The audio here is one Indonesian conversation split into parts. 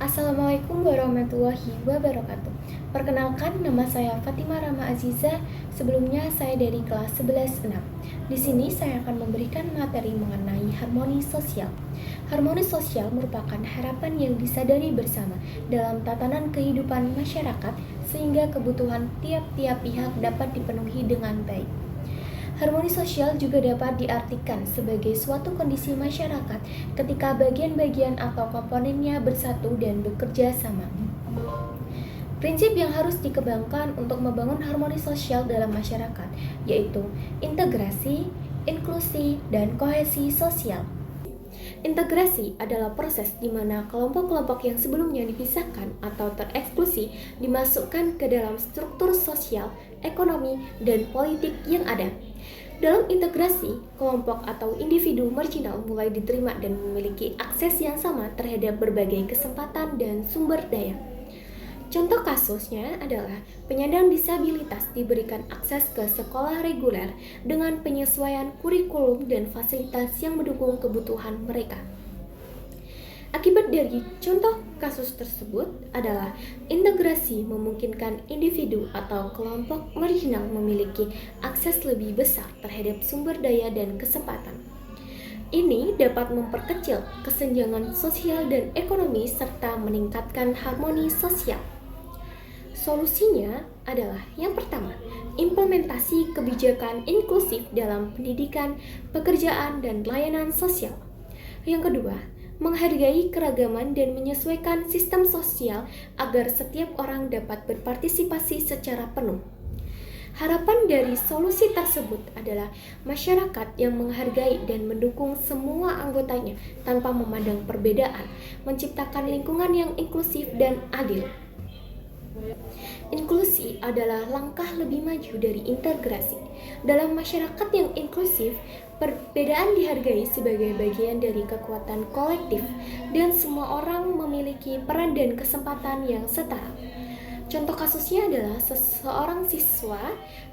Assalamualaikum warahmatullahi wabarakatuh. Perkenalkan, nama saya Fatima Rama Aziza. Sebelumnya saya dari kelas 11-6. Di sini saya akan memberikan materi mengenai harmoni sosial. Harmoni sosial merupakan harapan yang disadari bersama dalam tatanan kehidupan masyarakat sehingga kebutuhan tiap-tiap pihak dapat dipenuhi dengan baik. Harmoni sosial juga dapat diartikan sebagai suatu kondisi masyarakat ketika bagian-bagian atau komponennya bersatu dan bekerja sama. Prinsip yang harus dikembangkan untuk membangun harmoni sosial dalam masyarakat yaitu integrasi, inklusi, dan kohesi sosial. Integrasi adalah proses di mana kelompok-kelompok yang sebelumnya dipisahkan atau tereksklusi dimasukkan ke dalam struktur sosial, ekonomi, dan politik yang ada. Dalam integrasi, kelompok atau individu marginal mulai diterima dan memiliki akses yang sama terhadap berbagai kesempatan dan sumber daya. Contoh kasusnya adalah penyandang disabilitas diberikan akses ke sekolah reguler dengan penyesuaian kurikulum dan fasilitas yang mendukung kebutuhan mereka. Akibat dari contoh kasus tersebut adalah integrasi memungkinkan individu atau kelompok marginal memiliki akses lebih besar terhadap sumber daya dan kesempatan. Ini dapat memperkecil kesenjangan sosial dan ekonomi serta meningkatkan harmoni sosial. Solusinya adalah yang pertama, implementasi kebijakan inklusif dalam pendidikan, pekerjaan, dan layanan sosial. Yang kedua, menghargai keragaman dan menyesuaikan sistem sosial agar setiap orang dapat berpartisipasi secara penuh. Harapan dari solusi tersebut adalah masyarakat yang menghargai dan mendukung semua anggotanya tanpa memandang perbedaan, menciptakan lingkungan yang inklusif dan adil. Inklusi adalah langkah lebih maju dari integrasi. Dalam masyarakat yang inklusif, perbedaan dihargai sebagai bagian dari kekuatan kolektif dan semua orang memiliki peran dan kesempatan yang setara. Contoh kasusnya adalah seseorang siswa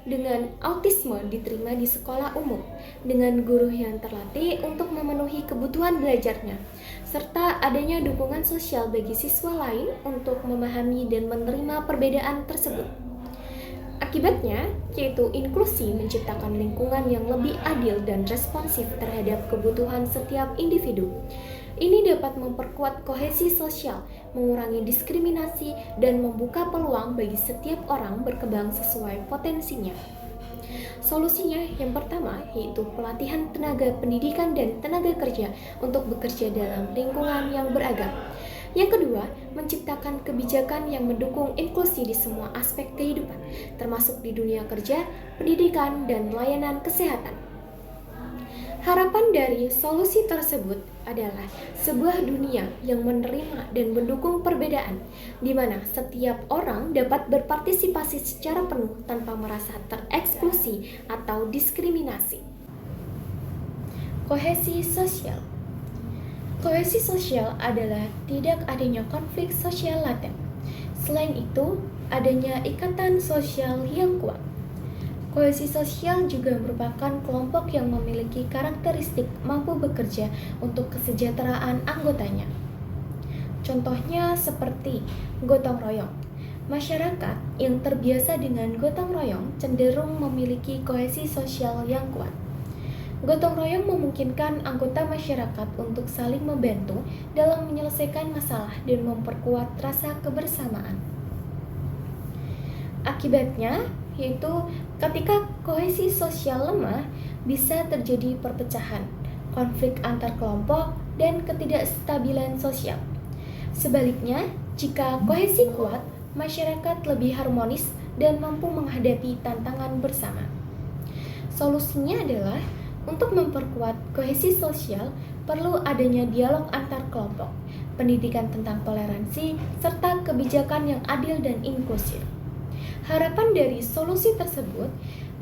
dengan autisme diterima di sekolah umum dengan guru yang terlatih untuk memenuhi kebutuhan belajarnya, serta adanya dukungan sosial bagi siswa lain untuk memahami dan menerima perbedaan tersebut. Akibatnya, yaitu inklusi menciptakan lingkungan yang lebih adil dan responsif terhadap kebutuhan setiap individu. Ini dapat memperkuat kohesi sosial, mengurangi diskriminasi, dan membuka peluang bagi setiap orang berkembang sesuai potensinya. Solusinya yang pertama yaitu pelatihan tenaga pendidikan dan tenaga kerja untuk bekerja dalam lingkungan yang beragam. Yang kedua, menciptakan kebijakan yang mendukung inklusi di semua aspek kehidupan, termasuk di dunia kerja, pendidikan, dan layanan kesehatan. Harapan dari solusi tersebut adalah sebuah dunia yang menerima dan mendukung perbedaan, di mana setiap orang dapat berpartisipasi secara penuh tanpa merasa tereksklusi atau diskriminasi. Kohesi sosial. Kohesi sosial adalah tidak adanya konflik sosial laten. Selain itu, adanya ikatan sosial yang kuat. Kohesi sosial juga merupakan kelompok yang memiliki karakteristik mampu bekerja untuk kesejahteraan anggotanya. Contohnya seperti gotong royong. Masyarakat yang terbiasa dengan gotong royong cenderung memiliki kohesi sosial yang kuat. Gotong royong memungkinkan anggota masyarakat untuk saling membantu dalam menyelesaikan masalah dan memperkuat rasa kebersamaan. Akibatnya, yaitu ketika kohesi sosial lemah, bisa terjadi perpecahan, konflik antar kelompok, dan ketidakstabilan sosial. Sebaliknya, jika kohesi kuat, masyarakat lebih harmonis dan mampu menghadapi tantangan bersama. Solusinya adalah untuk memperkuat kohesi sosial, perlu adanya dialog antar kelompok, pendidikan tentang toleransi, serta kebijakan yang adil dan inklusif. Harapan dari solusi tersebut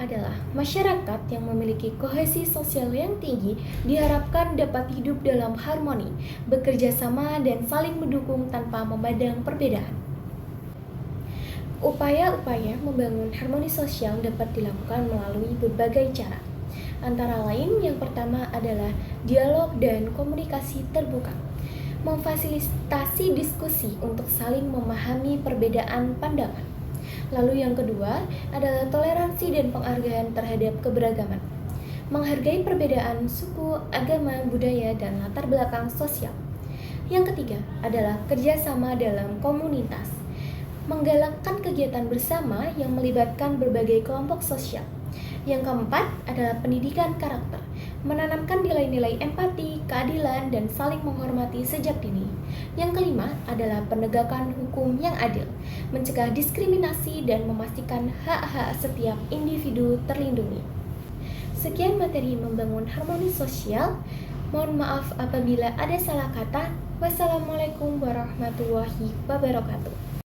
adalah masyarakat yang memiliki kohesi sosial yang tinggi diharapkan dapat hidup dalam harmoni, bekerja sama dan saling mendukung tanpa memandang perbedaan. Upaya-upaya membangun harmoni sosial dapat dilakukan melalui berbagai cara. Antara lain, yang pertama adalah dialog dan komunikasi terbuka. memfasilitasi diskusi untuk saling memahami perbedaan pandangan. Lalu yang kedua adalah toleransi dan penghargaan terhadap keberagaman. Menghargai perbedaan suku, agama, budaya, dan latar belakang sosial. Yang ketiga adalah kerjasama dalam komunitas. Menggalakkan kegiatan bersama yang melibatkan berbagai kelompok sosial. Yang keempat adalah pendidikan karakter. Menanamkan nilai-nilai empati, keadilan, dan saling menghormati sejak dini. Yang kelima adalah penegakan hukum yang adil, mencegah diskriminasi dan memastikan hak-hak setiap individu terlindungi. Sekian materi membangun harmoni sosial. Mohon maaf apabila ada salah kata. Wassalamualaikum warahmatullahi wabarakatuh.